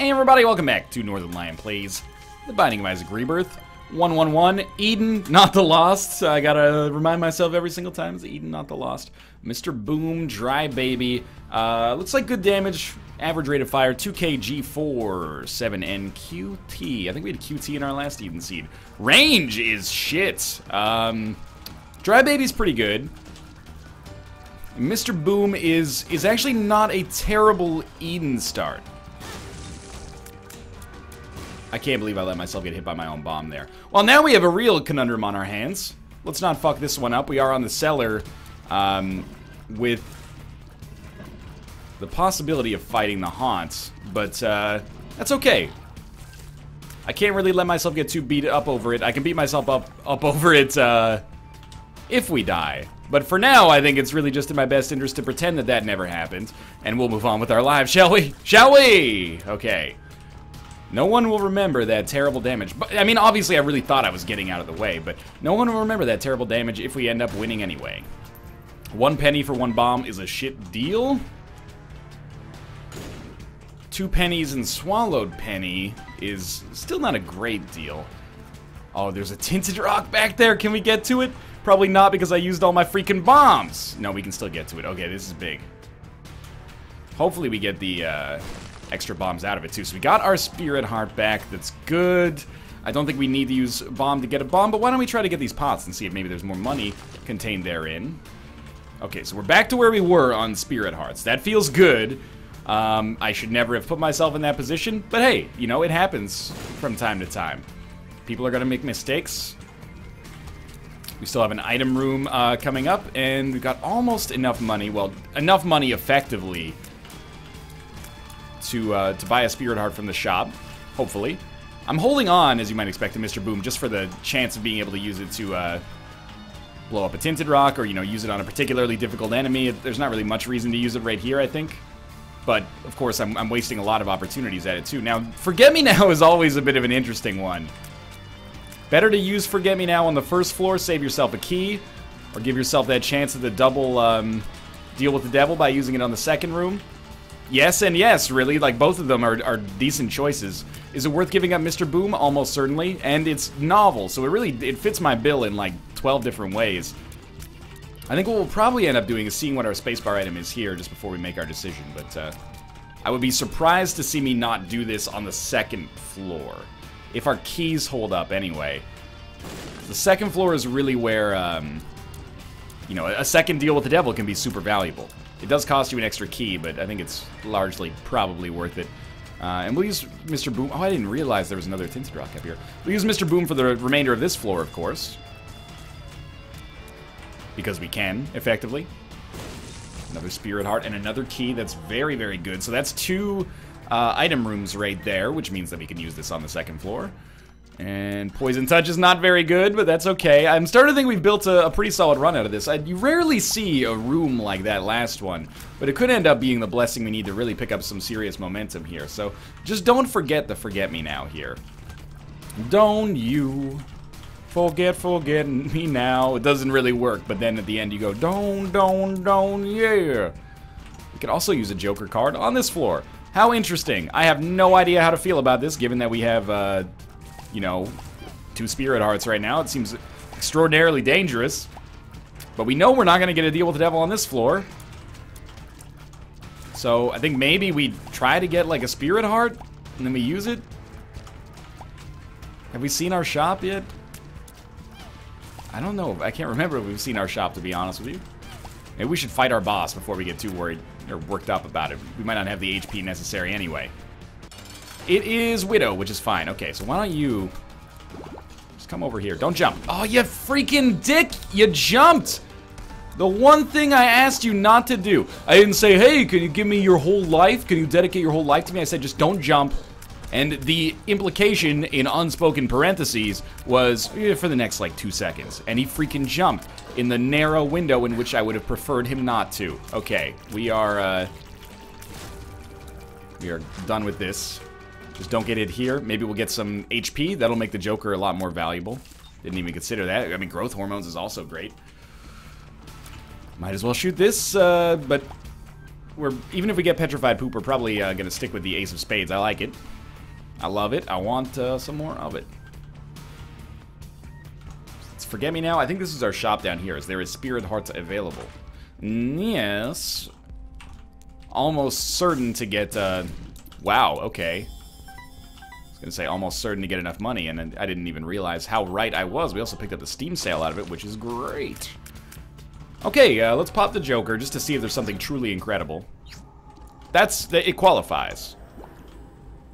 Hey everybody, welcome back to Northern Lion Plays The Binding of Isaac Rebirth. 111, Eden, not the Lost. I gotta remind myself every single time it's Eden, not the Lost. Mr. Boom, Dry Baby. Looks like good damage. Average rate of fire, 2k G4, 7N QT. I think we had QT in our last Eden seed. Range is shit. Dry Baby's pretty good. Mr. Boom is actually not a terrible Eden start. I can't believe I let myself get hit by my own bomb there. Well, now we have a real conundrum on our hands. Let's not fuck this one up. We are on the cellar with the possibility of fighting the haunts, but that's okay. I can't really let myself get too beat up over it. I can beat myself up over it if we die. But for now, I think it's really just in my best interest to pretend that that never happened, and we'll move on with our lives, shall we? Shall we? Okay. No one will remember that terrible damage. But, I mean, obviously I really thought I was getting out of the way, but no one will remember that terrible damage if we end up winning anyway. 1 penny for 1 bomb is a shit deal. 2 pennies and swallowed penny is still not a great deal. Oh, there's a tinted rock back there. Can we get to it? Probably not because I used all my freaking bombs. No, we can still get to it. Okay, this is big. Hopefully we get the extra bombs out of it too. So we got our spirit heart back. That's good. I don't think we need to use bomb to get a bomb, but why don't we try to get these pots and see if maybe there's more money contained therein. Okay, so we're back to where we were on spirit hearts. That feels good. I should never have put myself in that position, but hey, you know, it happens from time to time. People are gonna make mistakes. We still have an item room coming up, and we've got almost enough money. Well, enough money effectively to buy a spirit heart from the shop, hopefully. I'm holding on, as you might expect, to Mr. Boom just for the chance of being able to use it to blow up a tinted rock, or, you know, use it on a particularly difficult enemy. There's not really much reason to use it right here, I think. But, of course, I'm wasting a lot of opportunities at it, too. Now, Forget-Me-Now is always a bit of an interesting one. Better to use Forget-Me-Now on the first floor, save yourself a key, or give yourself that chance of the double deal with the devil by using it on the second room. Yes and yes, really. Like, both of them are decent choices. Is it worth giving up Mr. Boom? Almost certainly. And it's novel, so it fits my bill in, like, 12 different ways. I think what we'll probably end up doing is seeing what our spacebar item is here just before we make our decision. But I would be surprised to see me not do this on the second floor. If our keys hold up anyway. The second floor is really where, you know, a second deal with the devil can be super valuable. It does cost you an extra key, but I think it's largely probably worth it. And we'll use Mr. Boom. Oh, I didn't realize there was another tinted rock up here. We'll use Mr. Boom for the remainder of this floor, of course. Because we can, effectively. Another spirit heart and another key. That's very, very good. So that's 2 item rooms right there, which means that we can use this on the second floor. And Poison Touch is not very good, but that's okay. I'm starting to think we've built a pretty solid run out of this. You rarely see a room like that last one, but it could end up being the blessing we need to really pick up some serious momentum here. So just don't forget the Forget-Me-Now here. Don't you forget me now. It doesn't really work, but then at the end you go, don't, yeah. We could also use a Joker card on this floor. How interesting. I have no idea how to feel about this, given that we have, you know, 2 spirit hearts right now. It seems extraordinarily dangerous. But we know we're not going to get a deal with the devil on this floor. So I think maybe we try to get, like, a spirit heart, and then we use it. Have we seen our shop yet? I don't know. I can't remember if we've seen our shop, to be honest with you. Maybe we should fight our boss before we get too worried or worked up about it. We might not have the HP necessary anyway. It is Widow, which is fine. Okay, so why don't you just come over here. Don't jump. Oh, you freaking dick! You jumped! The one thing I asked you not to do. I didn't say, hey, can you give me your whole life? Can you dedicate your whole life to me? I said, just don't jump. And the implication in unspoken parentheses was for the next, like, 2 seconds. And he freaking jumped in the narrow window in which I would have preferred him not to. Okay, we are done with this. Just don't get it here. Maybe we'll get some HP. That'll make the Joker a lot more valuable. Didn't even consider that. I mean, growth hormones is also great. Might as well shoot this, but even if we get Petrified Poop, we're probably going to stick with the Ace of Spades. I like it. I love it. I want some more of it. Let's Forget Me Now. I think this is our shop down here. Is there is Spirit Hearts available? Yes. Almost certain to get, wow, okay. I was going to say almost certain to get enough money, and I didn't even realize how right I was. We also picked up the Steam sale out of it, which is great. Okay, let's pop the Joker just to see if there's something truly incredible. It qualifies.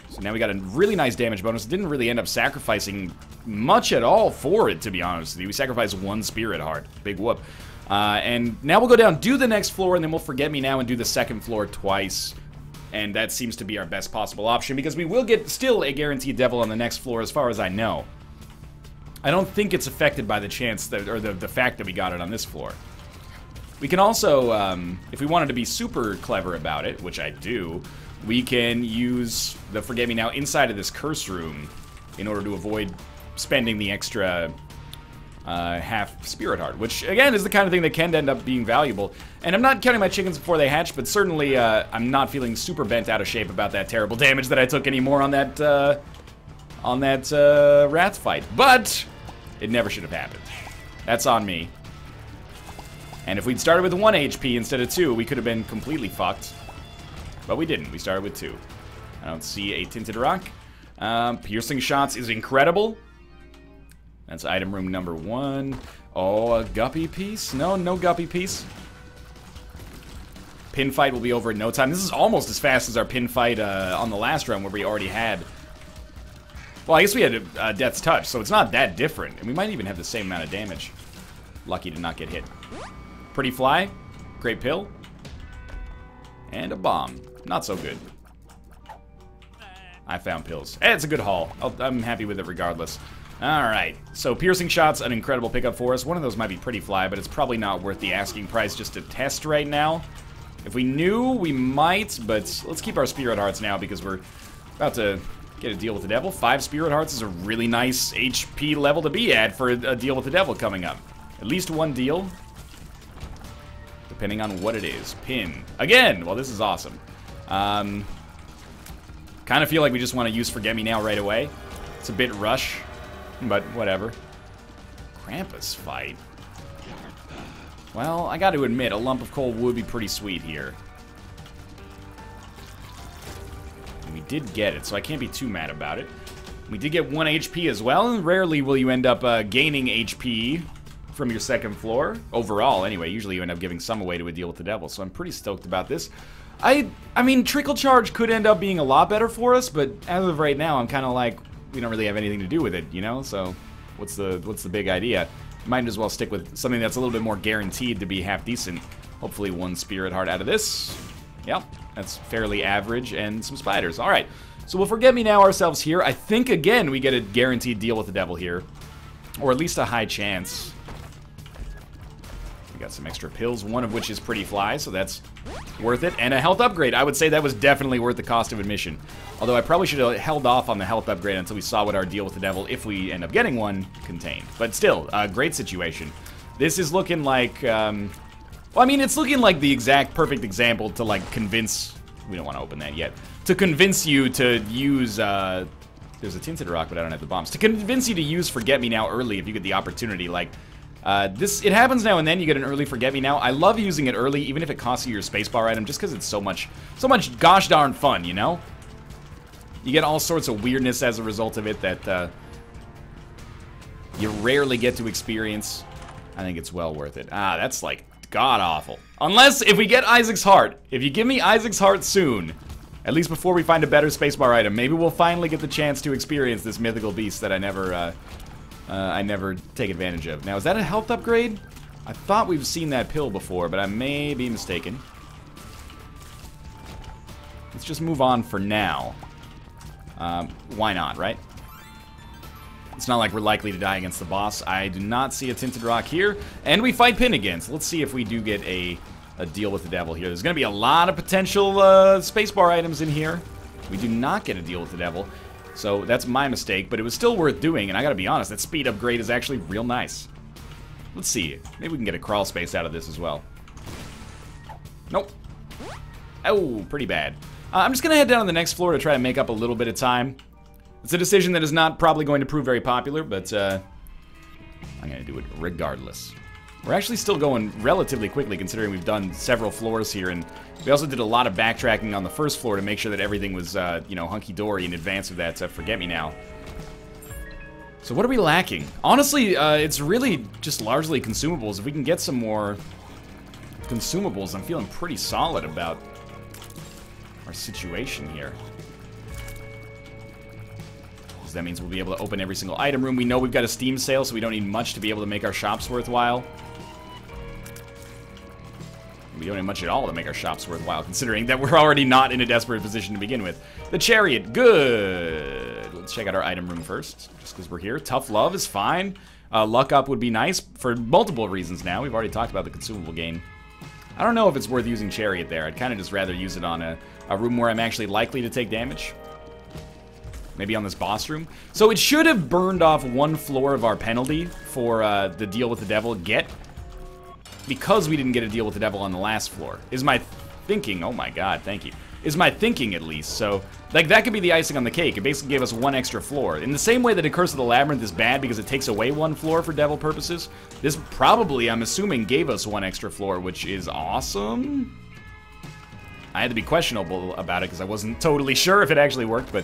So now we got a really nice damage bonus. Didn't really end up sacrificing much at all for it, to be honest with you. We sacrificed 1 Spirit Heart. Big whoop. And now we'll go down, do the next floor, and then we'll Forget Me Now and do the second floor twice. And that seems to be our best possible option, because we will get still a guaranteed devil on the next floor, as far as I know. I don't think it's affected by the chance that, or the fact that we got it on this floor. We can also, if we wanted to be super clever about it, which I do, we can use the Forget Me Now inside of this curse room in order to avoid spending the extra half Spirit Heart, which, again, is the kind of thing that can end up being valuable. And I'm not counting my chickens before they hatch, but certainly I'm not feeling super bent out of shape about that terrible damage that I took anymore on that Wrath fight. But it never should have happened. That's on me. And if we'd started with 1 HP instead of 2, we could have been completely fucked. But we didn't. We started with 2. I don't see a Tinted Rock. Piercing Shots is incredible. That's item room number 1. Oh, a Guppy piece? No, no Guppy piece. Pin fight will be over in no time. This is almost as fast as our pin fight on the last run, where we already had... Well, I guess we had Death's Touch, so it's not that different. And we might even have the same amount of damage. Lucky to not get hit. Pretty Fly. Great Pill. And a Bomb. Not so good. I found pills. It's a good haul. I'm happy with it regardless. Alright, so Piercing Shot's an incredible pickup for us. One of those might be Pretty Fly, but it's probably not worth the asking price just to test right now. If we knew, we might, but let's keep our Spirit Hearts now, because we're about to get a deal with the devil. 5 Spirit Hearts is a really nice HP level to be at for a deal with the devil coming up. At least 1 deal, depending on what it is. Pin. Again! Well, this is awesome. Kind of feel like we just want to use Forget Me Now right away. It's a bit rush, but whatever. Krampus fight. Well, I got to admit, a lump of coal would be pretty sweet here. And we did get it, so I can't be too mad about it. We did get 1 HP as well, and rarely will you end up gaining HP from your second floor. Overall, anyway. Usually you end up giving some away to a deal with the devil, so I'm pretty stoked about this. I mean, Trickle Charge could end up being a lot better for us, but as of right now, I'm kind of like, we don't really have anything to do with it, you know? So, what's the big idea? Might as well stick with something that's a little bit more guaranteed to be half decent. Hopefully 1 Spirit Heart out of this. Yep, that's fairly average, and some spiders. Alright, so we'll Forget Me Now ourselves here. I think, again, we get a guaranteed deal with the devil here. Or at least a high chance. We got some extra pills, one of which is Pretty Fly, so that's worth it. And a health upgrade. I would say that was definitely worth the cost of admission. Although I probably should have held off on the health upgrade until we saw what our deal with the devil, if we end up getting one, contained. But still, a great situation. This is looking like, well, I mean, it's looking like the exact perfect example to, like, convince... We don't want to open that yet. To convince you to use, there's a Tinted Rock, but I don't have the bombs. To convince you to use Forget Me Now early if you get the opportunity, like... it happens now and then, you get an early Forget Me Now. I love using it early, even if it costs you your spacebar item, just because it's so much gosh darn fun, you know? You get all sorts of weirdness as a result of it that, you rarely get to experience. I think it's well worth it. Ah, that's, like, god-awful. Unless, if we get Isaac's Heart, if you give me Isaac's Heart soon, at least before we find a better spacebar item, maybe we'll finally get the chance to experience this mythical beast that I never take advantage of. Now, is that a health upgrade? I thought we've seen that pill before, but I may be mistaken. Let's just move on for now. Why not, right? It's not like we're likely to die against the boss. I do not see a Tinted Rock here. And we fight Pin again, so let's see if we do get a deal with the devil here. There's going to be a lot of potential spacebar items in here. We do not get a deal with the devil. So that's my mistake, but it was still worth doing, and I gotta be honest, that speed upgrade is actually real nice. Let's see. Maybe we can get a crawl space out of this as well. Nope. Oh, pretty bad. I'm just going to head down to the next floor to try to make up a little bit of time. It's a decision that is not probably going to prove very popular, but I'm going to do it regardless. We're actually still going relatively quickly considering we've done several floors here, and we also did a lot of backtracking on the first floor to make sure that everything was, you know, hunky-dory in advance of that Forget-Me-Now. So what are we lacking? Honestly, it's really just largely consumables. If we can get some more consumables, I'm feeling pretty solid about our situation here. So that means we'll be able to open every single item room. We know we've got a Steam sale, so we don't need much to be able to make our shops worthwhile. We don't need much at all to make our shops worthwhile, considering that we're already not in a desperate position to begin with. The Chariot, good. Let's check out our item room first, just because we're here. Tough Love is fine. Luck Up would be nice for multiple reasons now. We've already talked about the consumable gain. I don't know if it's worth using Chariot there. I'd kind of just rather use it on a room where I'm actually likely to take damage. Maybe on this boss room. So it should have burned off one floor of our penalty for the deal with the devil get, because we didn't get a deal with the devil on the last floor. Is my thinking, oh my god, thank you. Is my thinking at least. So, like, that could be the icing on the cake. It basically gave us one extra floor. In the same way that a Curse of the Labyrinth is bad because it takes away one floor for devil purposes, this probably, I'm assuming, gave us one extra floor, which is awesome. I had to be questionable about it because I wasn't totally sure if it actually worked, but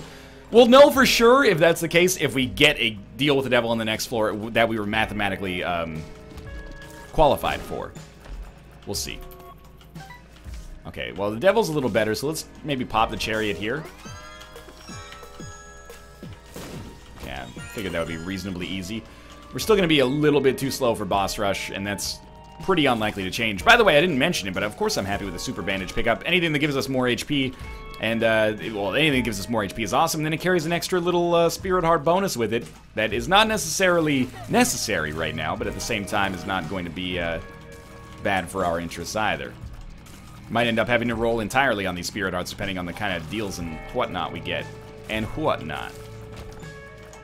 we'll know for sure if that's the case if we get a deal with the devil on the next floor that we were mathematically qualified for. We'll see. Okay, well, the devil's a little better, so let's maybe pop the Chariot here. Yeah, figured that would be reasonably easy. We're still going to be a little bit too slow for boss rush, and that's pretty unlikely to change. By the way, I didn't mention it, but of course I'm happy with the super bandage pickup. Anything that gives us more HP, and, well, anything that gives us more HP is awesome. Then it carries an extra little Spirit Heart bonus with it that is not necessarily necessary right now, but at the same time is not going to be bad for our interests either. Might end up having to roll entirely on these Spirit Hearts depending on the kind of deals and whatnot we get. And whatnot.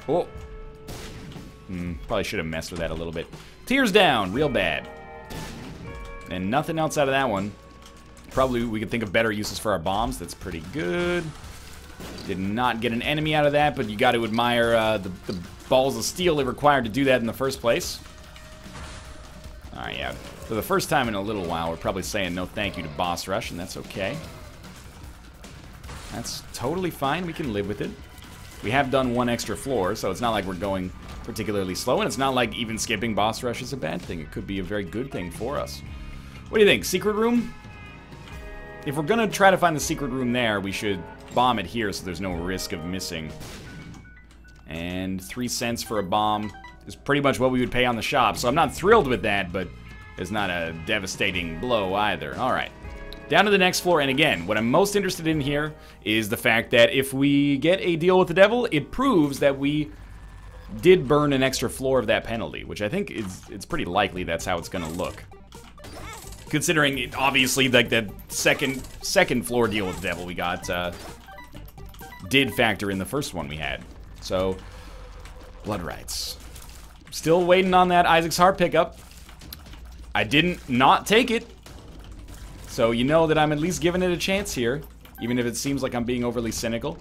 Oh. Probably should have messed with that a little bit. Tears down, real bad. And nothing else out of that one. Probably we could think of better uses for our bombs. That's pretty good. Did not get an enemy out of that, but you got to admire the balls of steel it required to do that in the first place. Alright, yeah. For the first time in a little while, we're probably saying no thank you to boss rush, and that's okay. That's totally fine. We can live with it. We have done one extra floor, so it's not like we're going particularly slow, and it's not like even skipping boss rush is a bad thing. It could be a very good thing for us. What do you think? Secret room? If we're gonna try to find the secret room there, we should bomb it here so there's no risk of missing. And 3 cents for a bomb is pretty much what we would pay on the shop, so I'm not thrilled with that, but it's not a devastating blow either. Alright. Down to the next floor, and again, what I'm most interested in here is the fact that if we get a deal with the devil, it proves that we did burn an extra floor of that penalty, which I think it's pretty likely that's how it's gonna look. Considering, it, obviously, like the second floor deal with the devil we got did factor in the first one we had. So, blood rights. Still waiting on that Isaac's Heart pickup. I didn't not take it. So you know that I'm at least giving it a chance here, even if it seems like I'm being overly cynical.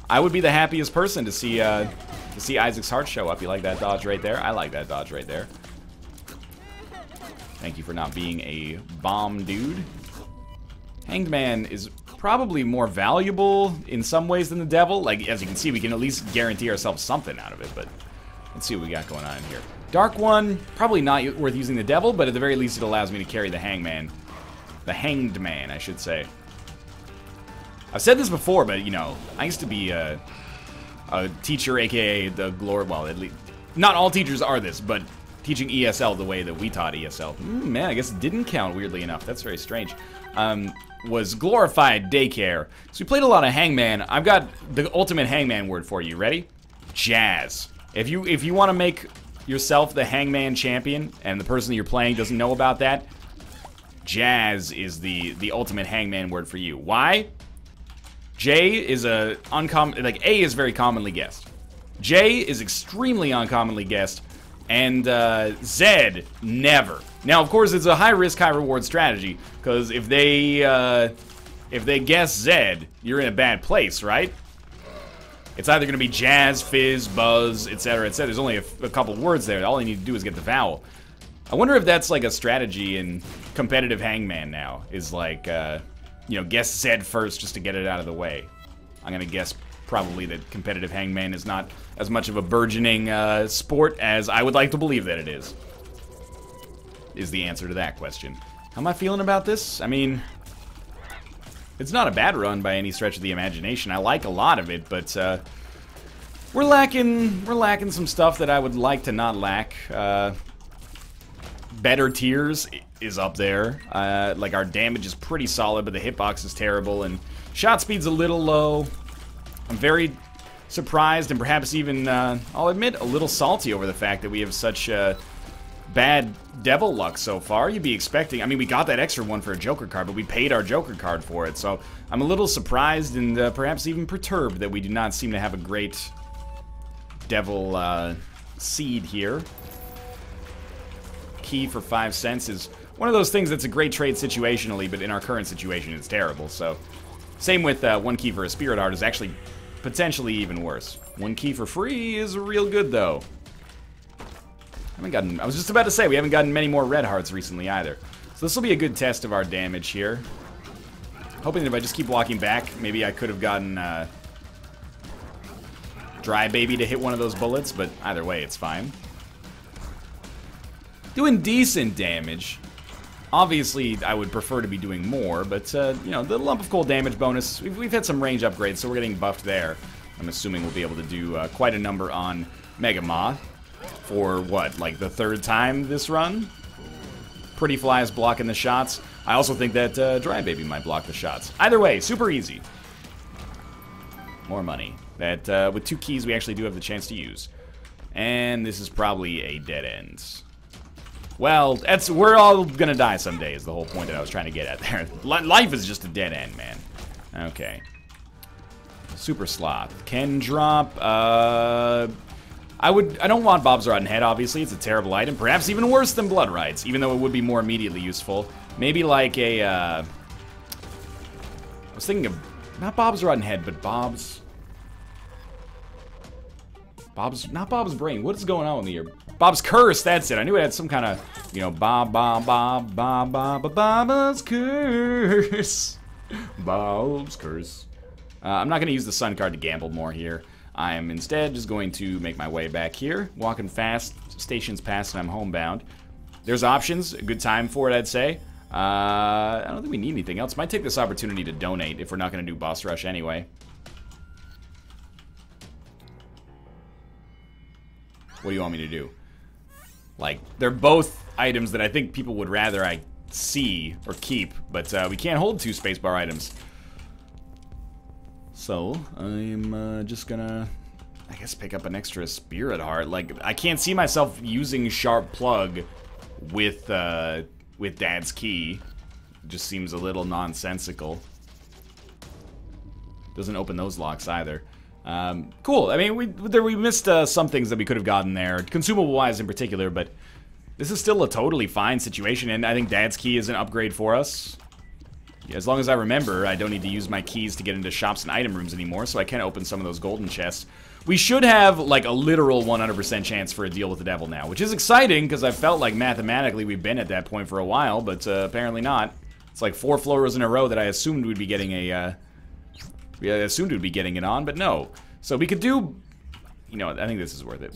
I would be the happiest person to see Isaac's Heart show up. You like that dodge right there? I like that dodge right there. Thank you for not being a bomb dude. Hanged Man is probably more valuable in some ways than the devil. Like, as you can see, we can at least guarantee ourselves something out of it, but let's see what we got going on here. Dark One, probably not worth using the devil, but at the very least it allows me to carry the Hangman. The Hanged Man, I should say. I've said this before, but, you know, I used to be a teacher, aka the glory, well, at least, not all teachers are this, but teaching ESL the way that we taught ESL. Man, I guess it didn't count, weirdly enough. That's very strange. Was glorified daycare. So we played a lot of Hangman. I've got the ultimate Hangman word for you. Ready? Jazz. If you want to make yourself the Hangman champion, and the person that you're playing doesn't know about that, jazz is the ultimate Hangman word for you. Why? J is a uncommon, like A is very commonly guessed. J is extremely uncommonly guessed, and Z, never. Now, of course, it's a high-risk, high-reward strategy, because if they if they guess Zed, you're in a bad place, right? It's either going to be Jazz, Fizz, Buzz, etc., etc. There's only a couple words there. All you need to do is get the vowel. I wonder if that's like a strategy in competitive Hangman now. Is like, you know, guess Zed first just to get it out of the way. I'm going to guess probably that competitive Hangman is not as much of a burgeoning sport as I would like to believe that it is the answer to that question. How am I feeling about this? I mean, it's not a bad run by any stretch of the imagination. I like a lot of it, but we're lacking some stuff that I would like to not lack. Better tiers is up there. Like, our damage is pretty solid, but the hitbox is terrible, and shot speed's a little low. I'm very surprised and perhaps even, I'll admit, a little salty over the fact that we have such bad devil luck so far. You'd be expecting, I mean, we got that extra one for a Joker card, but we paid our Joker card for it, so I'm a little surprised and perhaps even perturbed that we do not seem to have a great devil seed here. Key for 5 cents is one of those things that's a great trade situationally, but in our current situation it's terrible, so. Same with 1 key for a Spirit Heart is actually potentially even worse. 1 key for free is real good, though. I was just about to say, we haven't gotten many more red hearts recently either. So this will be a good test of our damage here. Hoping that if I just keep walking back, maybe I could have gotten Dry Baby to hit one of those bullets, but either way, it's fine. Doing decent damage. Obviously, I would prefer to be doing more, but, you know, the lump of coal damage bonus, we've had some range upgrades, so we're getting buffed there. I'm assuming we'll be able to do quite a number on Mega Maw. For, what, like the 3rd time this run? Pretty Fly is blocking the shots. I also think that Dry Baby might block the shots. Either way, super easy. More money. That, with 2 keys, we actually do have the chance to use. And this is probably a dead end. Well, we're all gonna die someday is the whole point that I was trying to get at there. Life is just a dead end, man. Okay. Super Sloth. Can drop, I don't want Bob's Rotten Head, obviously. It's a terrible item. Perhaps even worse than Blood Rights, even though it would be more immediately useful. Maybe like a, I was thinking of, not Bob's Rotten Head, but not Bob's Brain. What is going on with here? Bob's Curse, that's it. I knew it had some kind of, you know, Bob's Curse. Bob's Curse. I'm not going to use the Sun card to gamble more here. I am instead just going to make my way back here. Walking fast, station's passed, and I'm homebound. There's options, a good time for it, I'd say. I don't think we need anything else. Might take this opportunity to donate if we're not going to do Boss Rush anyway. What do you want me to do? Like, they're both items that I think people would rather I see or keep, but we can't hold 2 spacebar items. So, I'm just gonna, I guess, pick up an extra Spirit Heart. Like, I can't see myself using Sharp Plug with Dad's Key. It just seems a little nonsensical. Doesn't open those locks either. Cool. I mean, we missed some things that we could have gotten there, consumable-wise in particular, but this is still a totally fine situation, and I think Dad's Key is an upgrade for us. Yeah, as long as I remember, I don't need to use my keys to get into shops and item rooms anymore, so I can open some of those golden chests. We should have, like, a literal 100% chance for a deal with the devil now, which is exciting, because I felt like mathematically we've been at that point for a while, but apparently not. It's like 4 floors in a row that I assumed we'd be getting a, it on, but no. So we could do, you know, I think this is worth it.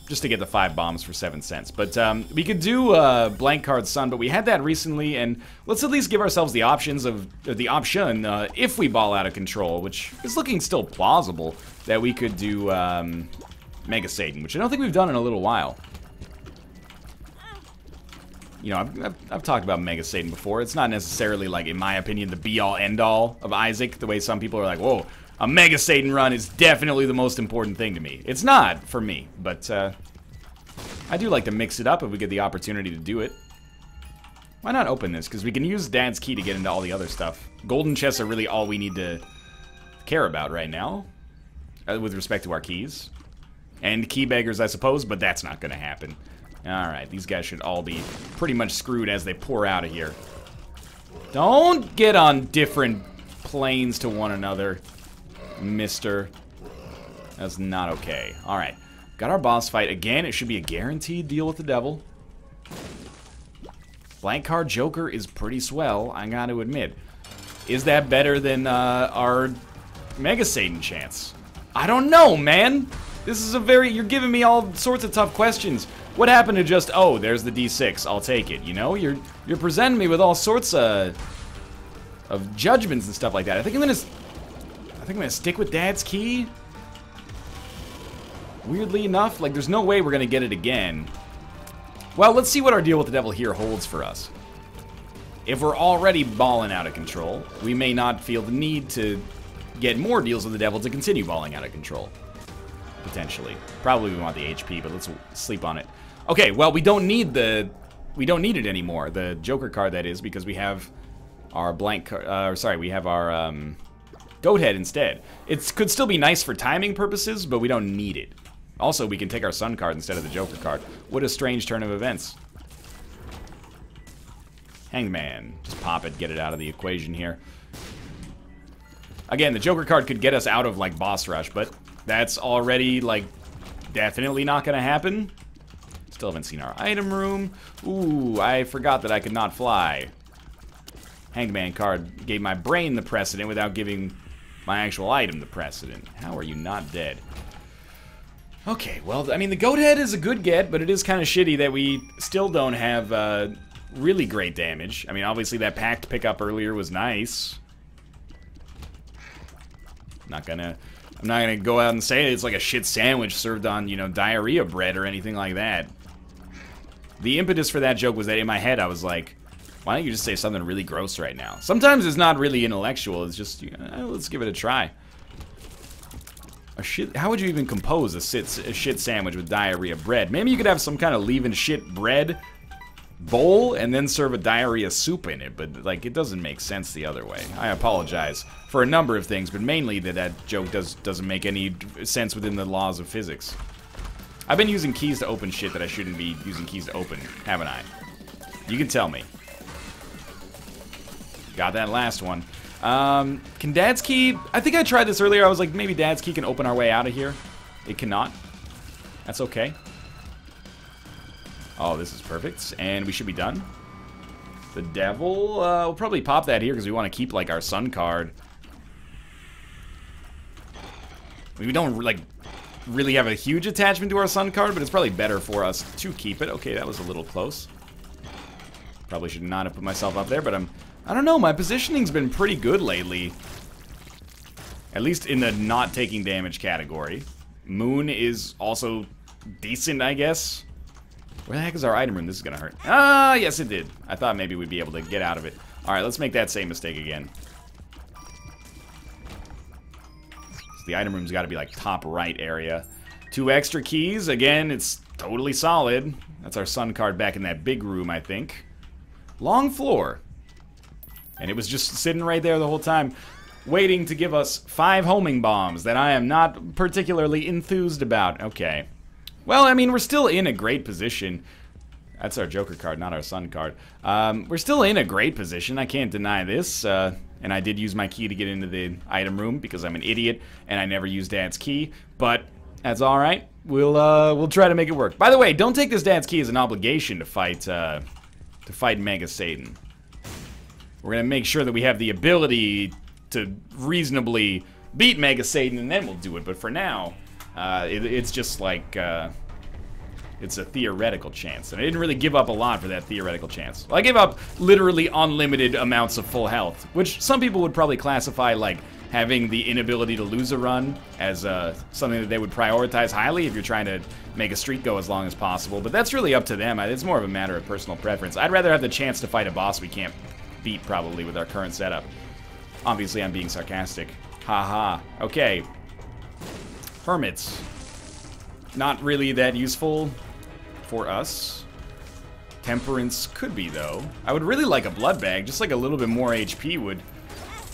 Just to get the 5 bombs for 7 cents. But we could do Blank Card Sun, but we had that recently, and let's at least give ourselves the options of, option, if we ball out of control, which is looking still plausible, that we could do Mega Satan, which I don't think we've done in a little while. You know, I've talked about Mega Satan before. It's not necessarily, like, in my opinion, the be-all, end-all of Isaac, the way some people are like, whoa, a Mega Satan run is definitely the most important thing to me. It's not, for me, but I do like to mix it up if we get the opportunity to do it. Why not open this? Because we can use Dad's Key to get into all the other stuff. Golden chests are really all we need to care about right now, with respect to our keys. And key beggars, I suppose, but that's not going to happen. Alright, these guys should all be pretty much screwed as they pour out of here. Don't get on different planes to one another, mister. That's not okay. Alright. Got our boss fight. Again, it should be a guaranteed deal with the devil. Blank card Joker is pretty swell, I gotta admit. Is that better than our Mega Satan chance? I don't know, man. This is a very... You're giving me all sorts of tough questions. What happened to just, oh, there's the D6, I'll take it, you know? You're presenting me with all sorts of judgments and stuff like that. I think I'm gonna stick with Dad's Key. Weirdly enough, like, there's no way we're gonna get it again. Well, let's see what our deal with the devil here holds for us. If we're already balling out of control, we may not feel the need to get more deals with the devil to continue balling out of control. Potentially. Probably we want the HP, but let's sleep on it. Okay, well, we don't need it anymore. The Joker card, that is, because we have our blank card, sorry, we have our goat head instead. It could still be nice for timing purposes, but we don't need it. Also, we can take our Sun card instead of the Joker card. What a strange turn of events. Hangman. Just pop it, get it out of the equation here. Again, the Joker card could get us out of, like, boss rush, but that's already, like, definitely not gonna happen. Still haven't seen our item room. Ooh, I forgot that I could not fly. Hangman card gave my brain the precedent without giving my actual item the precedent. How are you not dead? Okay, well, I mean, the goat head is a good get, but it is kind of shitty that we still don't have really great damage. I mean, obviously that pact pickup earlier was nice. I'm not gonna go out and say it's like a shit sandwich served on, you know, diarrhea bread or anything like that. The impetus for that joke was that in my head I was like, why don't you just say something really gross right now? Sometimes it's not really intellectual, it's just, you know, let's give it a try. How would you even compose a shit sandwich with diarrhea bread? Maybe you could have some kind of leaving shit bread bowl and then serve a diarrhea soup in it, but like it doesn't make sense the other way. I apologize for a number of things, but mainly that joke doesn't make any sense within the laws of physics. I've been using keys to open shit that I shouldn't be using keys to open, haven't I? You can tell me. Got that last one. Can Dad's Key... I think I tried this earlier. I was like, maybe Dad's Key can open our way out of here. It cannot. That's okay. Oh, this is perfect. And we should be done. The devil... we'll probably pop that here because we want to keep, like, our Sun card. I mean, we don't, like, really have a huge attachment to our Sun card, but it's probably better for us to keep it. Okay, that was a little close. Probably should not have put myself up there, but I don't know, my positioning's been pretty good lately. At least in the not taking damage category. Moon is also decent, I guess. Where the heck is our item room? This is gonna hurt. Ah, yes it did. I thought maybe we'd be able to get out of it. Alright, let's make that same mistake again. So the item room's gotta be like top right area. 2 extra keys, again, it's totally solid. That's our Sun card back in that big room, I think. Long floor. And it was just sitting right there the whole time, waiting to give us 5 homing bombs that I am not particularly enthused about. Okay. Well, I mean, we're still in a great position. That's our Joker card, not our Sun card. We're still in a great position. I can't deny this. And I did use my key to get into the item room because I'm an idiot and I never used Dad's Key. But that's all right. We'll try to make it work. By the way, don't take this Dad's Key as an obligation to fight Mega Satan. We're going to make sure that we have the ability to reasonably beat Mega Satan, and then we'll do it. But for now, it's just like, it's a theoretical chance. And I didn't really give up a lot for that theoretical chance. Well, I gave up literally unlimited amounts of full health, which some people would probably classify like having the inability to lose a run as something that they would prioritize highly if you're trying to make a streak go as long as possible. But that's really up to them. It's more of a matter of personal preference. I'd rather have the chance to fight a boss we can't beat, probably, with our current setup. Obviously, I'm being sarcastic. Haha. Okay. Hermits. Not really that useful for us. Temperance could be, though. I would really like a blood bag. Just like a little bit more HP would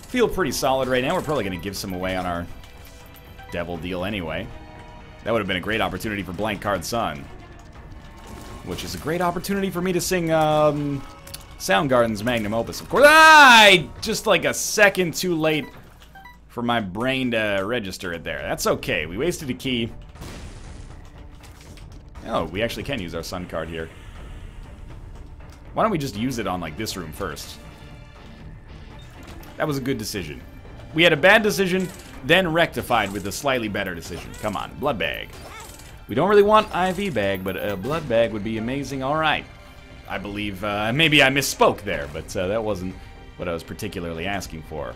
feel pretty solid right now. We're probably going to give some away on our devil deal anyway. That would have been a great opportunity for Blank Card Sun. Which is a great opportunity for me to sing, Soundgarden's magnum opus, of course. Ah, just like a second too late for my brain to register it there. That's okay. We wasted a key. Oh, we actually can use our sun card here. Why don't we just use it on, like, this room first? That was a good decision. We had a bad decision, then rectified with a slightly better decision. Come on, blood bag. We don't really want IV bag, but a blood bag would be amazing. All right. I believe, maybe I misspoke there, but that wasn't what I was particularly asking for.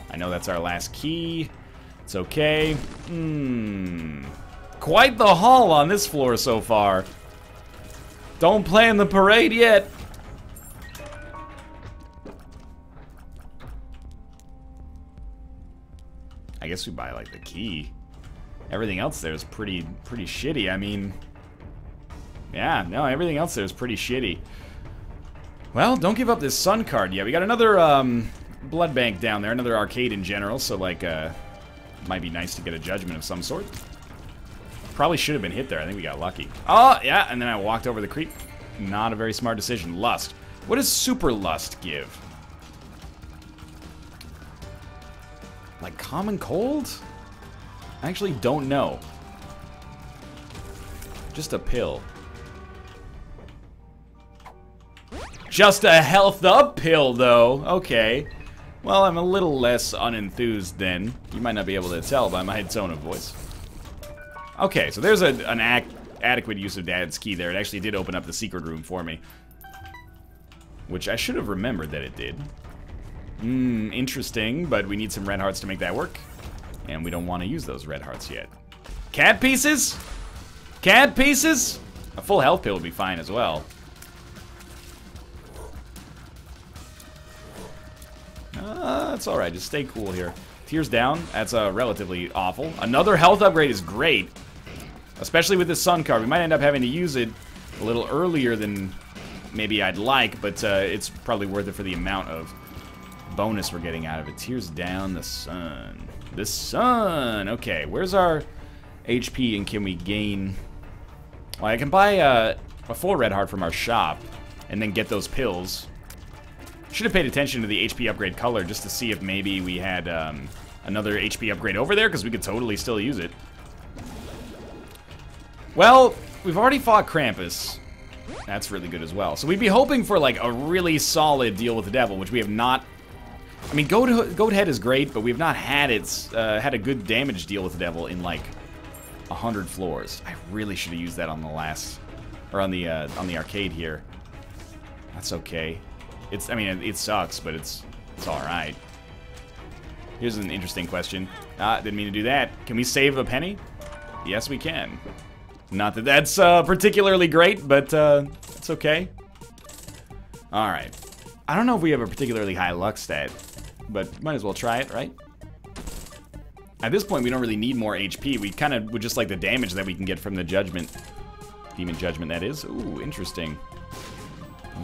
I know that's our last key. It's okay. Quite the haul on this floor so far. Don't plan the parade yet. I guess we buy, like, the key. Everything else there is pretty shitty. I mean, yeah, no, everything else there is pretty shitty. Well, don't give up this sun card yet. We got another blood bank down there, another arcade in general, so, like, might be nice to get a judgment of some sort. Probably should have been hit there. I think we got lucky. Oh, yeah, and then I walked over the creep. Not a very smart decision. Lust. What does Super Lust give? Like common cold? I actually don't know. Just a pill. Just a health up pill, though. Okay. Well, I'm a little less unenthused then. You might not be able to tell by my tone of voice. Okay, so there's an adequate use of Dad's key there. It actually did open up the secret room for me. Which I should have remembered that it did. Interesting, but we need some red hearts to make that work. And we don't want to use those red hearts yet. Cat pieces? Cat pieces? A full health pill would be fine as well. That's alright, just stay cool here. Tears down, that's relatively awful. Another health upgrade is great. Especially with this sun card. We might end up having to use it a little earlier than maybe I'd like, but it's probably worth it for the amount of bonus we're getting out of it. Tears down, the sun. The sun! Okay, where's our HP and can we gain... Well, I can buy a full red heart from our shop and then get those pills. Should have paid attention to the HP upgrade color just to see if maybe we had another HP upgrade over there, because we could totally still use it. Well, we've already fought Krampus. That's really good as well. So we'd be hoping for, like, a really solid deal with the devil, which we have not... I mean, Goat Head is great, but we've not had had a good damage deal with the devil in, like, 100 floors. I really should have used that on the last... Or on the arcade here. That's okay. I mean, it sucks, but it's alright. Here's an interesting question. Didn't mean to do that. Can we save a penny? Yes, we can. Not that that's particularly great, but it's okay. Alright. I don't know if we have a particularly high luck stat, but might as well try it, right? At this point, we don't really need more HP. We kind of would just like the damage that we can get from the judgment. Demon judgment, that is. Ooh, interesting.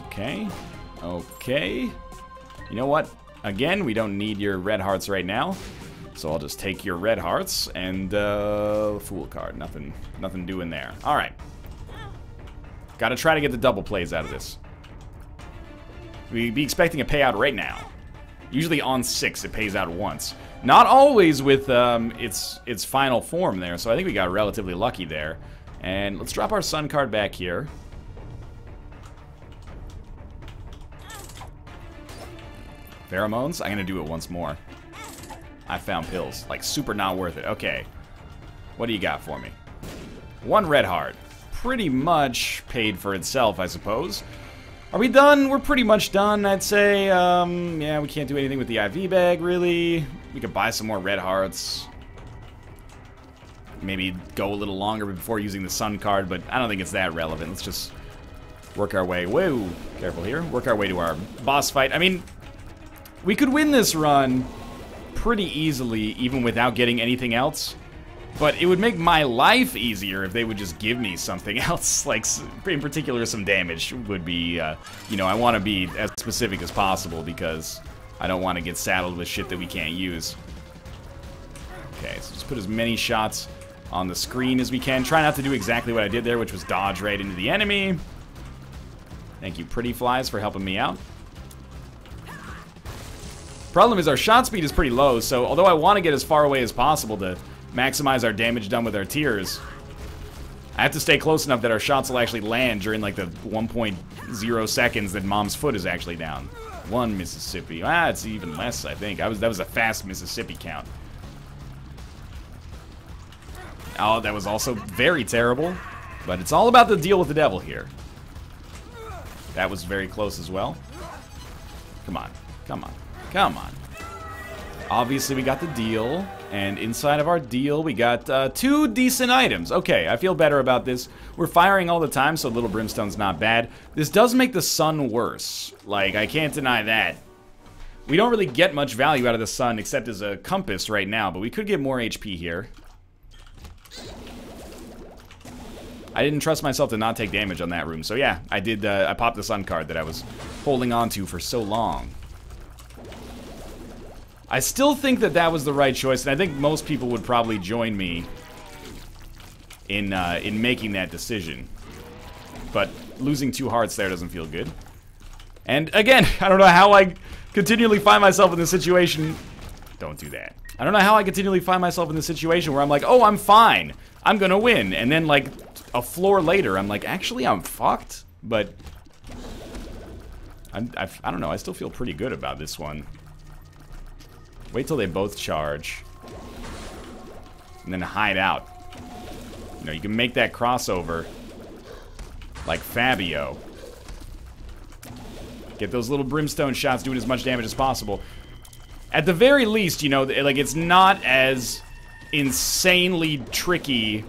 Okay. Okay. You know what? Again, we don't need your red hearts right now. So I'll just take your red hearts and fool card. Nothing doing there. All right. Got to try to get the double plays out of this. We'd be expecting a payout right now. Usually on 6, it pays out once. Not always with its final form there. So I think we got relatively lucky there. And let's drop our sun card back here. Pheromones? I'm gonna do it once more. I found pills. Like, super not worth it. Okay. What do you got for me? 1 red heart. Pretty much paid for itself, I suppose. Are we done? We're pretty much done, I'd say. Yeah, we can't do anything with the IV bag, really. We could buy some more red hearts. Maybe go a little longer before using the sun card, but I don't think it's that relevant. Let's just work our way. Whoa, careful here. Work our way to our boss fight. I mean, we could win this run pretty easily, even without getting anything else. But it would make my life easier if they would just give me something else. Like, in particular, some damage would be, you know, I want to be as specific as possible because I don't want to get saddled with shit that we can't use. Okay, so just put as many shots on the screen as we can. Try not to do exactly what I did there, which was dodge right into the enemy. Thank you, Pretty Flies, for helping me out. Problem is our shot speed is pretty low, so although I want to get as far away as possible to maximize our damage done with our tiers, I have to stay close enough that our shots will actually land during like the 1.0 seconds that Mom's foot is actually down. 1 Mississippi. Ah, it's even less, I think. That was a fast Mississippi count. Oh, that was also very terrible. But it's all about the deal with the devil here. That was very close as well. Come on. Come on. Come on. Obviously, we got the deal. And inside of our deal, we got 2 decent items. Okay, I feel better about this. We're firing all the time, so Little Brimstone's not bad. This does make the sun worse. Like, I can't deny that. We don't really get much value out of the sun, except as a compass right now, but we could get more HP here. I didn't trust myself to not take damage on that room, so yeah, I did, I popped the sun card that I was holding on to for so long. I still think that that was the right choice, and I think most people would probably join me in making that decision. But losing 2 hearts there doesn't feel good. And again, I don't know how I continually find myself in this situation. Don't do that. I don't know how I continually find myself in this situation where I'm like, oh, I'm fine. I'm gonna win. And then like a floor later, I'm like, actually, I'm fucked. But I don't know. I still feel pretty good about this one. Wait till they both charge. And then hide out. You know, you can make that crossover like Fabio. Get those little brimstone shots doing as much damage as possible. At the very least, you know, like, it's not as insanely tricky.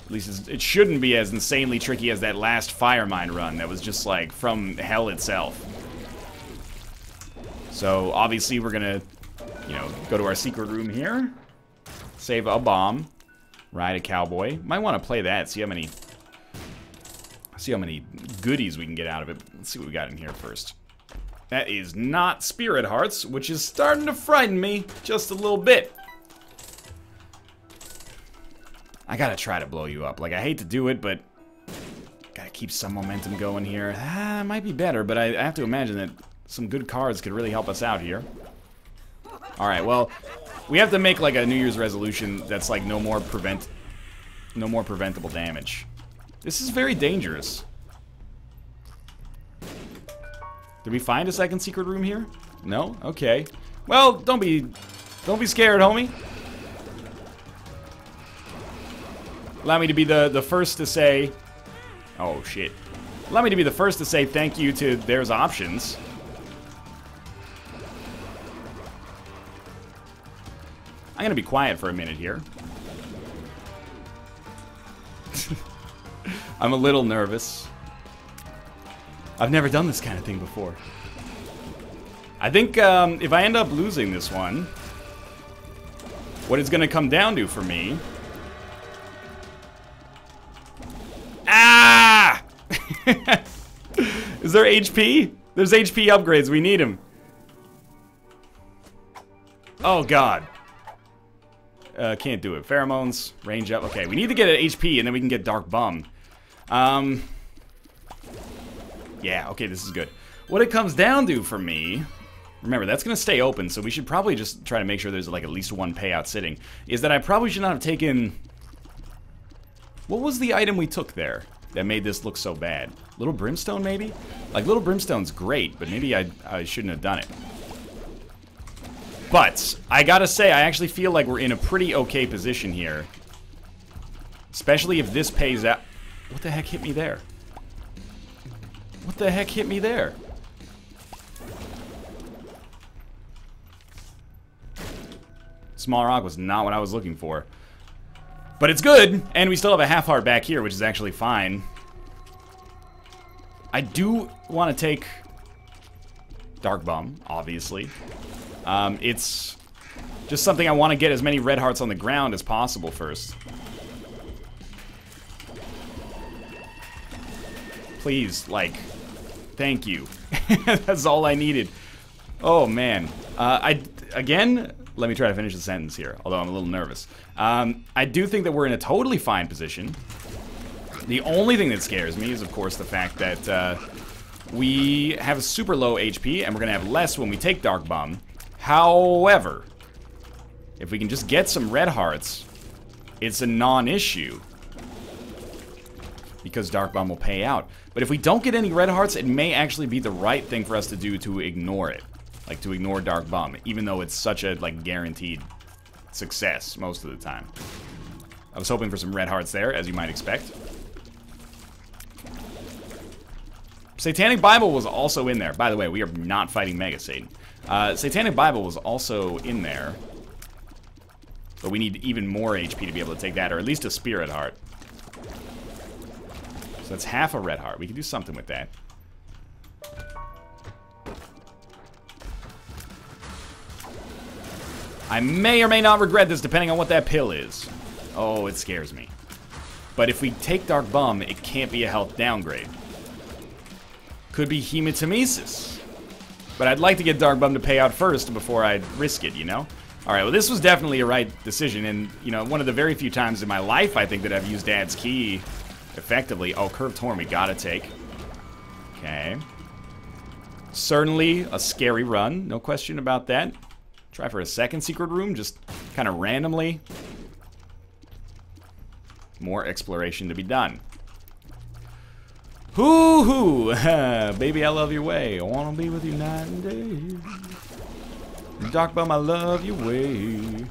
At least it shouldn't be as insanely tricky as that last Fire Mine run that was just, like, from hell itself. So, obviously, we're gonna, you know, go to our secret room here. Save a bomb. Ride a cowboy. Might want to play that, see how many goodies we can get out of it. Let's see what we got in here first. That is not Spirit Hearts, which is starting to frighten me just a little bit. I gotta try to blow you up. Like, I hate to do it, but gotta keep some momentum going here. Ah, might be better, but I have to imagine that some good cards could really help us out here. Alright, well, we have to make like a New Year's resolution that's like no more preventable damage. This is very dangerous. Did we find a second secret room here? No? Okay. Well, don't be scared, homie. Allow me to be the first to say... Oh, shit. Allow me to be the first to say thank you to There's Options. I'm gonna be quiet for a minute here. I'm a little nervous. I've never done this kind of thing before. I think if I end up losing this one, what it's gonna come down to for me... Ah! Is there HP? There's HP upgrades. We need them. Oh, God. Can't do it. Pheromones, range up. Okay, we need to get an HP, and then we can get Dark Bum. Yeah, okay, this is good. What it comes down to for me... Remember, that's going to stay open, so we should probably just try to make sure there's, like, at least one payout sitting. Is that I probably should not have taken... What was the item we took there that made this look so bad? Little Brimstone, maybe? Like, Little Brimstone's great, but maybe I shouldn't have done it. But, I gotta say, I actually feel like we're in a pretty okay position here. Especially if this pays out... What the heck hit me there? What the heck hit me there? Small rock was not what I was looking for. But it's good, and we still have a half heart back here, which is actually fine. I do want to take Dark Bum, obviously. It's just something I want to get as many red hearts on the ground as possible first. Please, like, thank you. That's all I needed. Oh, man. Again, let me try to finish the sentence here, although I'm a little nervous. I do think that we're in a totally fine position. The only thing that scares me is, of course, the fact that we have super low HP, and we're going to have less when we take Dark Bomb. However, if we can just get some red hearts, it's a non-issue. Because Dark Bomb will pay out. But if we don't get any red hearts, it may actually be the right thing for us to do to ignore it. Like, to ignore Dark Bomb, even though it's such a, like, guaranteed success most of the time. I was hoping for some red hearts there, as you might expect. Satanic Bible was also in there. By the way, we are not fighting Mega Satan. Satanic Bible was also in there. But we need even more HP to be able to take that, or at least a Spirit Heart. So that's half a red heart. We can do something with that. I may or may not regret this, depending on what that pill is. Oh, it scares me. But if we take Dark Bomb, it can't be a health downgrade. Could be Hematemesis. But I'd like to get Dark Bomb to pay out first before I risk it, you know? Alright, well this was definitely a right decision, and, you know, one of the very few times in my life, I think, that I've used Dad's Key effectively. Oh, Curved Horn we gotta take. Okay. Certainly a scary run, no question about that. Try for a second secret room, just kind of randomly. More exploration to be done. Hoo-hoo! Baby, I love your way. I wanna be with you night and day. Dark Bomb, I love your way.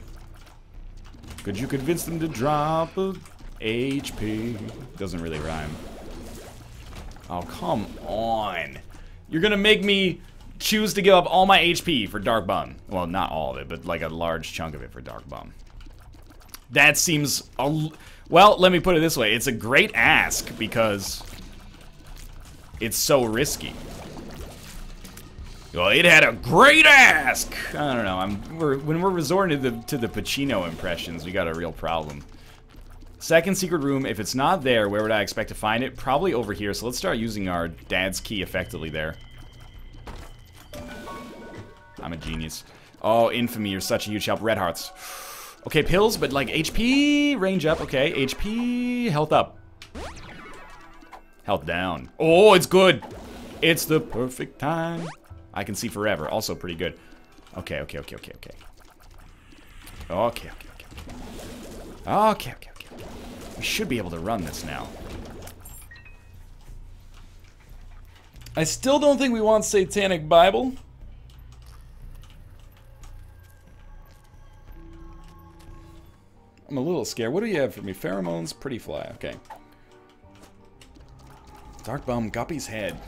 Could you convince them to drop a HP? Doesn't really rhyme. Oh, come on. You're gonna make me choose to give up all my HP for Dark Bomb. Well, not all of it, but like a large chunk of it for Dark Bomb. That seems... well, let me put it this way. It's a great ask because it's so risky. Well, it had a great ask! I don't know. When we're resorting to the Pacino impressions, we got a real problem. Second secret room, if it's not there, where would I expect to find it? Probably over here, so let's start using our Dad's Key effectively there. I'm a genius. Oh, Infamy, you're such a huge help. Red hearts. Okay, pills, but like HP, range up. Okay, HP, health up. Health down. Oh, it's good. It's the perfect time. I can see forever. Also pretty good. Okay. Okay. We should be able to run this now. I still don't think we want Satanic Bible. I'm a little scared. What do you have for me? Pheromones, Pretty Fly. Okay. Dark Bomb, Guppy's Head.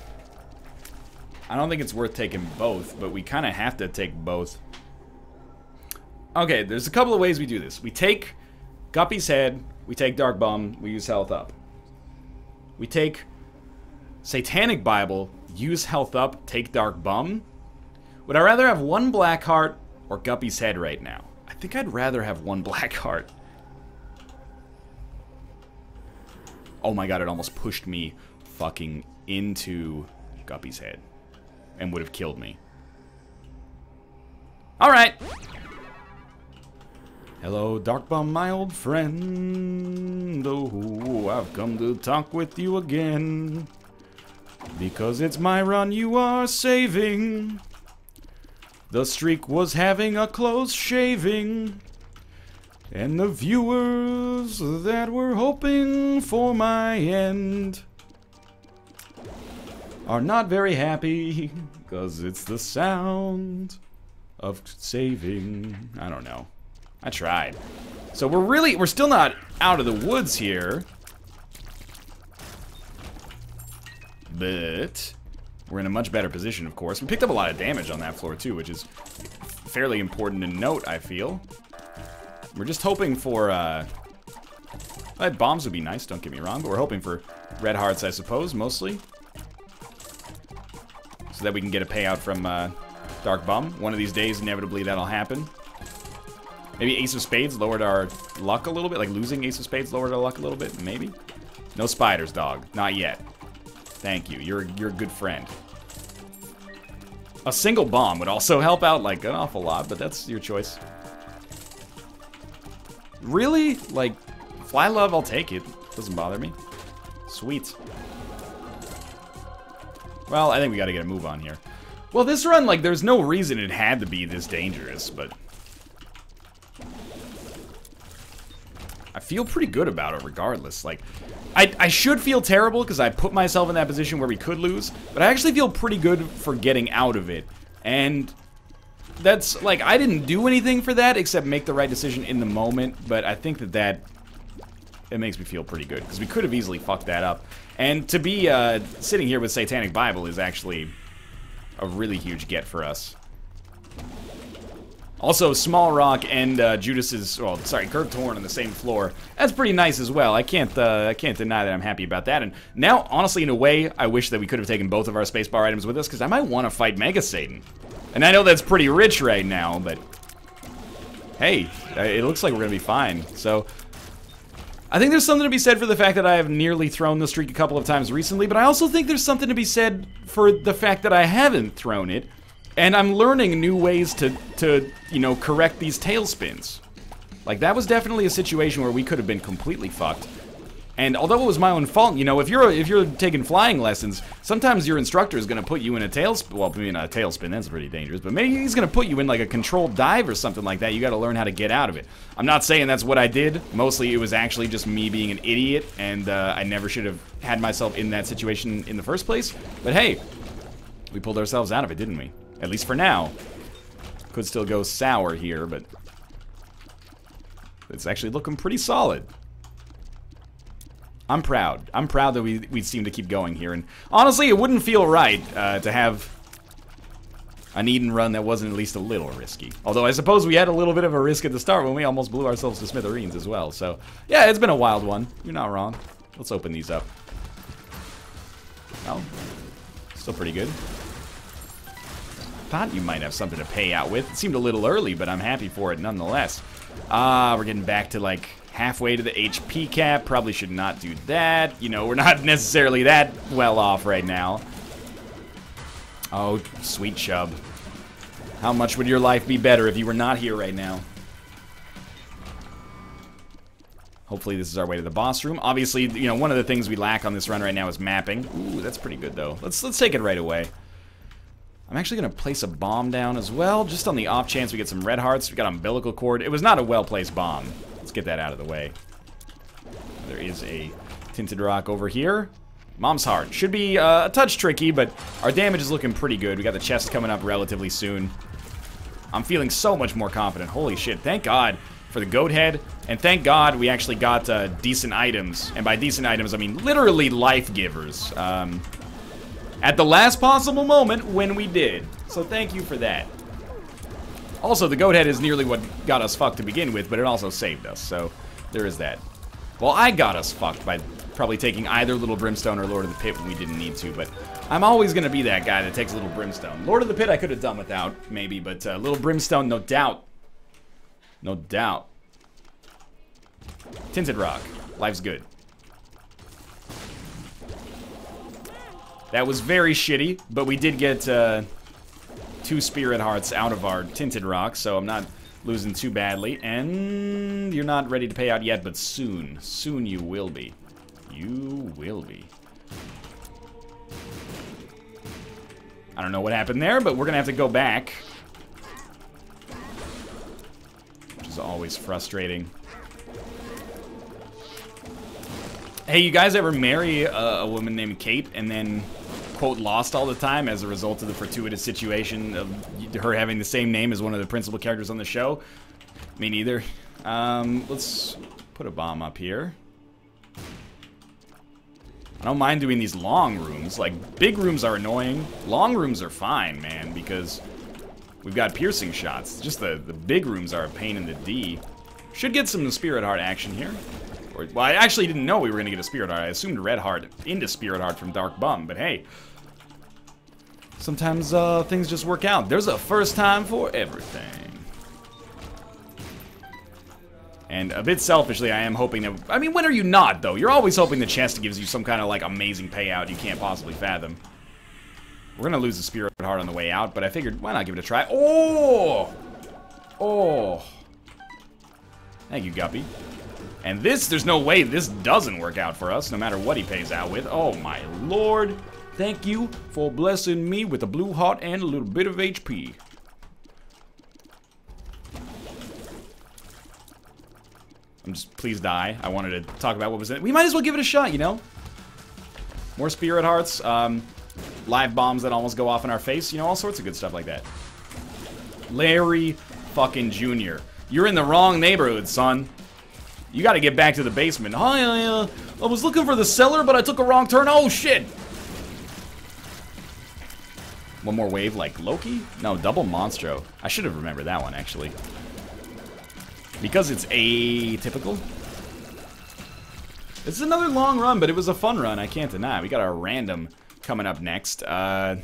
I don't think it's worth taking both, but we kind of have to take both. Okay, there's a couple of ways we do this. We take Guppy's Head, we take Dark Bomb, we use health up. We take Satanic Bible, use health up, take Dark Bomb. Would I rather have one black heart or Guppy's Head right now? I think I'd rather have one black heart. Oh my god, it almost pushed me fucking into Guppy's Head. And would have killed me. Alright. Hello, Dark Bomb, my old friend. Oh, I've come to talk with you again. Because it's my run you are saving. The streak was having a close shaving. And the viewers that were hoping for my end are not very happy, because it's the sound of saving. I don't know. I tried. So we're still not out of the woods here. But we're in a much better position, of course. We picked up a lot of damage on that floor, too, which is fairly important to note, I feel. We're just hoping for, bombs would be nice, don't get me wrong, but we're hoping for red hearts, I suppose, mostly. So that we can get a payout from Dark Bomb. One of these days, inevitably, that'll happen. Maybe Ace of Spades lowered our luck a little bit. Like, losing Ace of Spades lowered our luck a little bit, maybe? No spiders, dog. Not yet. Thank you. You're a good friend. A single bomb would also help out, like, an awful lot, but that's your choice. Really? Like, Fly Love, I'll take it. Doesn't bother me. Sweet. Well, I think we gotta get a move on here. Well, this run, like, there's no reason it had to be this dangerous, but... I feel pretty good about it regardless. Like, I should feel terrible because I put myself in that position where we could lose, but I actually feel pretty good for getting out of it. And that's, like, I didn't do anything for that except make the right decision in the moment, but I think that it makes me feel pretty good because we could have easily fucked that up. And to be sitting here with Satanic Bible is actually a really huge get for us. Also, Small Rock and Judas's, well, sorry, Curved Horn on the same floor. That's pretty nice as well. I can't deny that I'm happy about that. And now, honestly, in a way, I wish that we could have taken both of our spacebar items with us because I might want to fight Mega Satan. And I know that's pretty rich right now, but hey, it looks like we're gonna be fine. So I think there's something to be said for the fact that I have nearly thrown the streak a couple of times recently, but I also think there's something to be said for the fact that I haven't thrown it, and I'm learning new ways to you know, correct these tailspins. Like, that was definitely a situation where we could have been completely fucked. And although it was my own fault, you know, if you're taking flying lessons, sometimes your instructor is going to put you in a tailspin. Well, I mean, a tailspin, that's pretty dangerous. But maybe he's going to put you in, like, a controlled dive or something like that. You got to learn how to get out of it. I'm not saying that's what I did. Mostly it was actually just me being an idiot, and I never should have had myself in that situation in the first place. But hey, we pulled ourselves out of it, didn't we? At least for now. Could still go sour here, but it's actually looking pretty solid. I'm proud. I'm proud that we seem to keep going here. And honestly, it wouldn't feel right to have an Eden run that wasn't at least a little risky. Although I suppose we had a little bit of a risk at the start when we almost blew ourselves to smithereens as well. So yeah, it's been a wild one. You're not wrong. Let's open these up. Well, still pretty good. Thought you might have something to pay out with. It seemed a little early, but I'm happy for it nonetheless. We're getting back to, like, halfway to the HP cap. Probably should not do that. You know, we're not necessarily that well off right now. Oh, sweet Chub. How much would your life be better if you were not here right now? Hopefully this is our way to the boss room. Obviously, you know, one of the things we lack on this run right now is mapping. Ooh, that's pretty good, though. Let's take it right away. I'm actually going to place a bomb down as well, just on the off chance we get some red hearts. We got umbilical cord. It was not a well-placed bomb. Let's get that out of the way. There is a tinted rock over here. Mom's heart. Should be a touch tricky, but our damage is looking pretty good. We got the chest coming up relatively soon. I'm feeling so much more confident. Holy shit. Thank God for the goat head, and thank God we actually got decent items. And by decent items, I mean literally life givers. At the last possible moment when we did. So thank you for that. Also, the goat head is nearly what got us fucked to begin with, but it also saved us, so there is that. Well, I got us fucked by probably taking either Little Brimstone or Lord of the Pit when we didn't need to, but I'm always going to be that guy that takes Little Brimstone. Lord of the Pit I could have done without, maybe, but Little Brimstone, no doubt. No doubt. Tinted Rock. Life's good. That was very shitty, but we did get 2 Spirit Hearts out of our Tinted Rock, so I'm not losing too badly. And you're not ready to pay out yet, but soon. Soon you will be. You will be. I don't know what happened there, but we're going to have to go back. Which is always frustrating. Hey, you guys ever marry a woman named Kate and then, quote, lost all the time as a result of the fortuitous situation of her having the same name as one of the principal characters on the show? Me neither. Let's put a bomb up here. I don't mind doing these long rooms. Like, big rooms are annoying. Long rooms are fine, man, because we've got piercing shots. Just the big rooms are a pain in the D. Should get some Spirit Heart action here. Well, I actually didn't know we were going to get a Spirit Heart. I assumed Red Heart into Spirit Heart from Dark Bum, but hey. Sometimes things just work out. There's a first time for everything. And a bit selfishly, I am hoping that... I mean, when are you not, though? You're always hoping the chest gives you some kind of, like, amazing payout you can't possibly fathom. We're going to lose the Spirit Heart on the way out, but I figured, why not give it a try? Oh! Oh! Thank you, Guppy. And this, there's no way this doesn't work out for us, no matter what he pays out with. Oh my lord. Thank you for blessing me with a blue heart and a little bit of HP. I'm just, please die. I wanted to talk about what was in it. We might as well give it a shot, you know? More spirit hearts, live bombs that almost go off in our face, you know, all sorts of good stuff like that. Larry fucking Jr. You're in the wrong neighborhood, son. You gotta get back to the basement. Hi, I was looking for the cellar, but I took a wrong turn. Oh, shit! One more wave like Loki? No, double Monstro. I should have remembered that one, actually. Because it's atypical. It's another long run, but it was a fun run, I can't deny. We got our random coming up next. I'm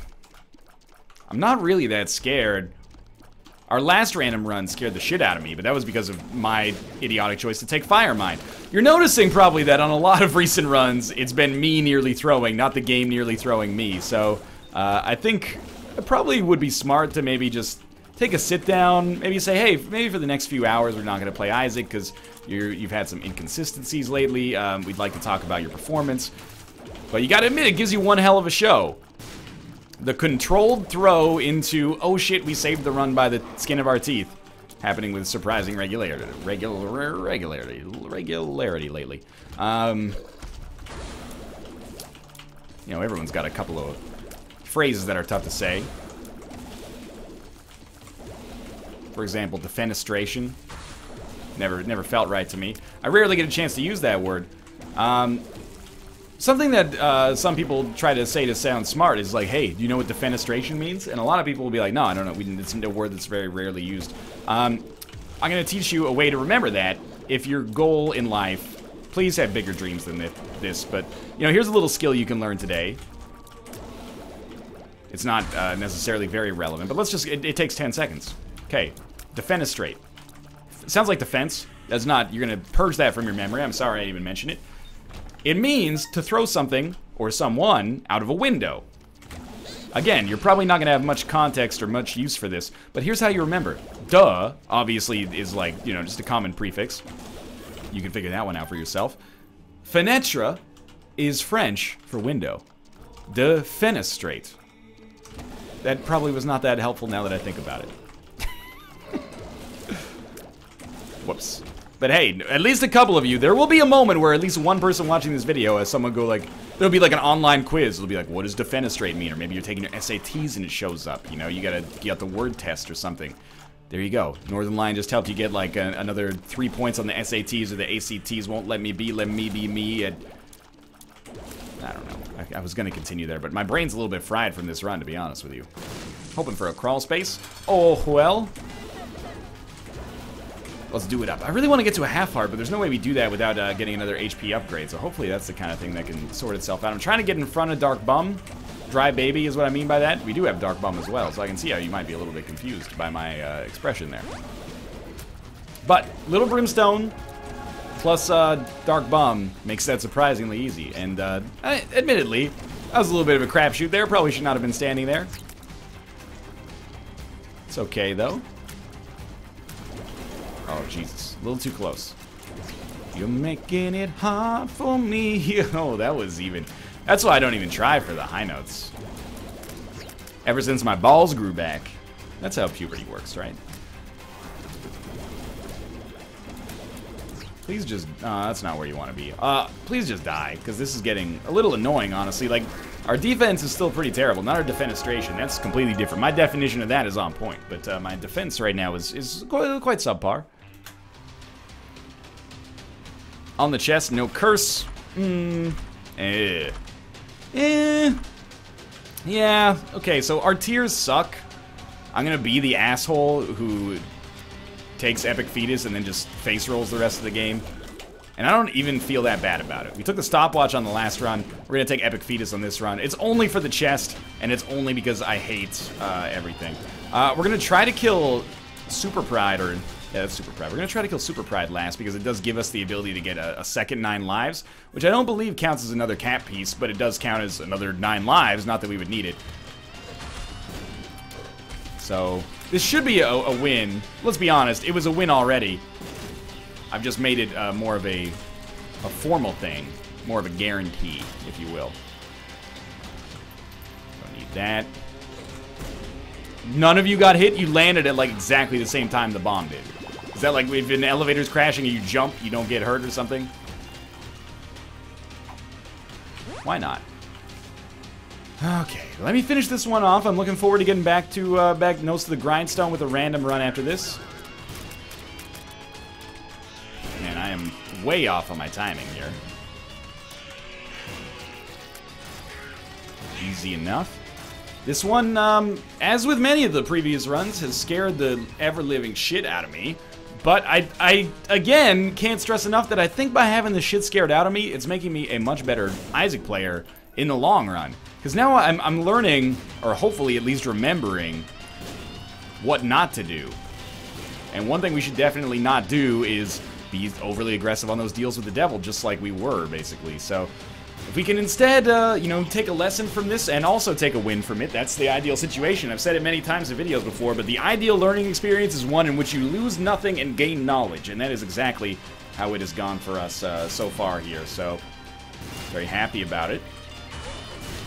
not really that scared. Our last random run scared the shit out of me, but that was because of my idiotic choice to take Fire Mine. You're noticing probably that on a lot of recent runs, it's been me nearly throwing, not the game nearly throwing me. So, I think it probably would be smart to maybe just take a sit down, maybe say, hey, maybe for the next few hours we're not going to play Isaac because you've had some inconsistencies lately. We'd like to talk about your performance. But you gotta admit, it gives you one hell of a show. The controlled throw into, oh shit, we saved the run by the skin of our teeth. Happening with surprising regularity lately. You know, everyone's got a couple of phrases that are tough to say. For example, defenestration. Never felt right to me. I rarely get a chance to use that word. Something that some people try to say to sound smart is like, hey, do you know what defenestration means? And a lot of people will be like, no, I don't know. It's a word that's very rarely used. I'm going to teach you a way to remember that. If your goal in life, please have bigger dreams than this, but, you know, here's a little skill you can learn today. It's not necessarily very relevant, but let's just, it takes 10 seconds. Okay, defenestrate. Sounds like defense. That's not, you're going to purge that from your memory. I'm sorry I didn't even mention it. It means to throw something or someone out of a window. Again, you're probably not going to have much context or much use for this, but here's how you remember. Duh, obviously, is like, you know, just a common prefix. You can figure that one out for yourself. Fenêtre is French for window. Defenestrate. That probably was not that helpful now that I think about it. Whoops. But hey, at least a couple of you, there will be a moment where at least one person watching this video has someone go like, there'll be like an online quiz. It'll be like, what does defenestrate mean? Or maybe you're taking your SATs and it shows up. You know, you gotta get the word test or something. There you go. Northern Line just helped you get like another 3 points on the SATs, or the ACTs won't let me be me. And I don't know. I was gonna continue there, but my brain's a little bit fried from this run, to be honest with you. Hoping for a crawl space. Oh, well. Let's do it up. I really want to get to a half heart, but there's no way we do that without getting another HP upgrade, so hopefully that's the kind of thing that can sort itself out. I'm trying to get in front of Dark Bum. Dry Baby is what I mean by that. We do have Dark Bum as well, so I can see how you might be a little bit confused by my expression there. But Little Brimstone plus Dark Bum makes that surprisingly easy, and admittedly, that was a little bit of a crapshoot there. Probably should not have been standing there. It's okay, though. Oh, Jesus. A little too close. You're making it hard for me. Oh, that was even... That's why I don't even try for the high notes. Ever since my balls grew back. That's how puberty works, right? Please just... that's not where you want to be. Please just die, because this is getting a little annoying, honestly. Like, our defense is still pretty terrible. Not our defenestration. That's completely different. My definition of that is on point. But my defense right now is quite subpar. On the chest, no curse. Yeah, okay, so our tiers suck. I'm gonna be the asshole who takes Epic Fetus and then just face rolls the rest of the game. And I don't even feel that bad about it. We took the stopwatch on the last run. We're gonna take Epic Fetus on this run. It's only for the chest, and it's only because I hate everything. We're gonna try to kill Super Pride, or... Yeah, that's Super Pride. We're going to try to kill Super Pride last because it does give us the ability to get a second 9 lives, which I don't believe counts as another cat piece, but it does count as another 9 lives, not that we would need it. So, this should be a win. Let's be honest, it was a win already. I've just made it more of a formal thing, more of a guarantee, if you will. Need that. None of you got hit? You landed at like exactly the same time the bomb did. Is that like if an elevator's crashing and you jump, you don't get hurt or something? Why not? Okay, let me finish this one off. I'm looking forward to getting back to Nose to the Grindstone with a random run after this. Man, I am way off on my timing here. Easy enough. This one, as with many of the previous runs, has scared the ever-living shit out of me. But I, again, can't stress enough that I think by having the shit scared out of me, it's making me a much better Isaac player in the long run. Because now I'm learning, or hopefully at least remembering, what not to do. And one thing we should definitely not do is be overly aggressive on those deals with the devil, just like we were, basically. So if we can instead, you know, take a lesson from this and also take a win from it, that's the ideal situation. I've said it many times in videos before, but the ideal learning experience is one in which you lose nothing and gain knowledge, and that is exactly how it has gone for us so far here. So, very happy about it.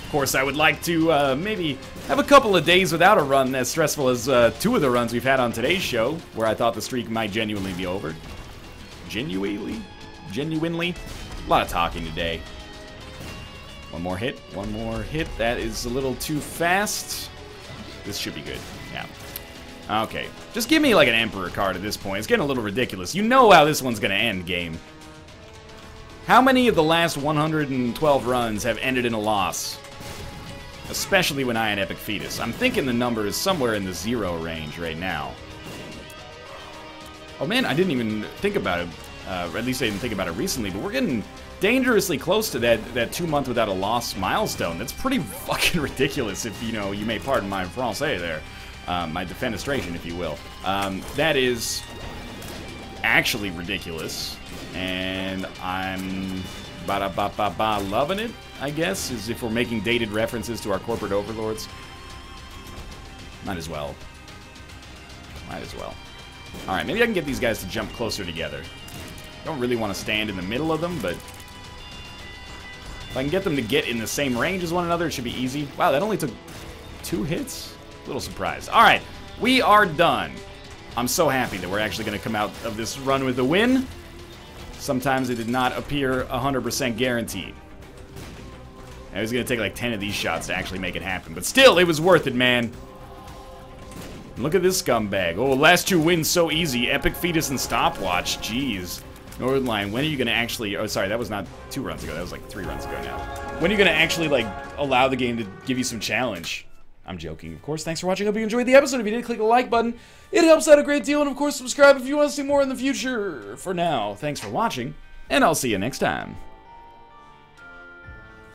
Of course, I would like to maybe have a couple of days without a run as stressful as 2 of the runs we've had on today's show, where I thought the streak might genuinely be over. Genuinely? A lot of talking today. One more hit. That is a little too fast. This should be good. Yeah. Okay. Just give me like an Emperor card at this point. It's getting a little ridiculous. You know how this one's going to end, game. How many of the last 112 runs have ended in a loss? Especially when I had Epic Fetus. I'm thinking the number is somewhere in the 0 range right now. Oh man, I didn't even think about it. At least I didn't think about it recently, but we're getting dangerously close to that 2-month without a loss milestone. That's pretty fucking ridiculous, if you know, you may pardon my français there. My defenestration, if you will. That is actually ridiculous, and I'm loving it, I guess, as if we're making dated references to our corporate overlords. Might as well. Alright, maybe I can get these guys to jump closer together. Don't really want to stand in the middle of them, but if I can get them to get in the same range as one another, it should be easy. Wow, that only took 2 hits? A little surprised. Alright, we are done. I'm so happy that we're actually going to come out of this run with a win. Sometimes it did not appear 100% guaranteed. It was going to take like 10 of these shots to actually make it happen. But still, it was worth it, man. Look at this scumbag. Oh, last 2 wins so easy. Epic Fetus and Stopwatch. Jeez. Northern Line, when are you going to actually... Oh, sorry, that was not 2 runs ago. That was like 3 runs ago now. When are you going to actually, like, allow the game to give you some challenge? I'm joking, of course. Thanks for watching. Hope you enjoyed the episode. If you did, click the like button. It helps out a great deal. And, of course, subscribe if you want to see more in the future. For now, thanks for watching, and I'll see you next time.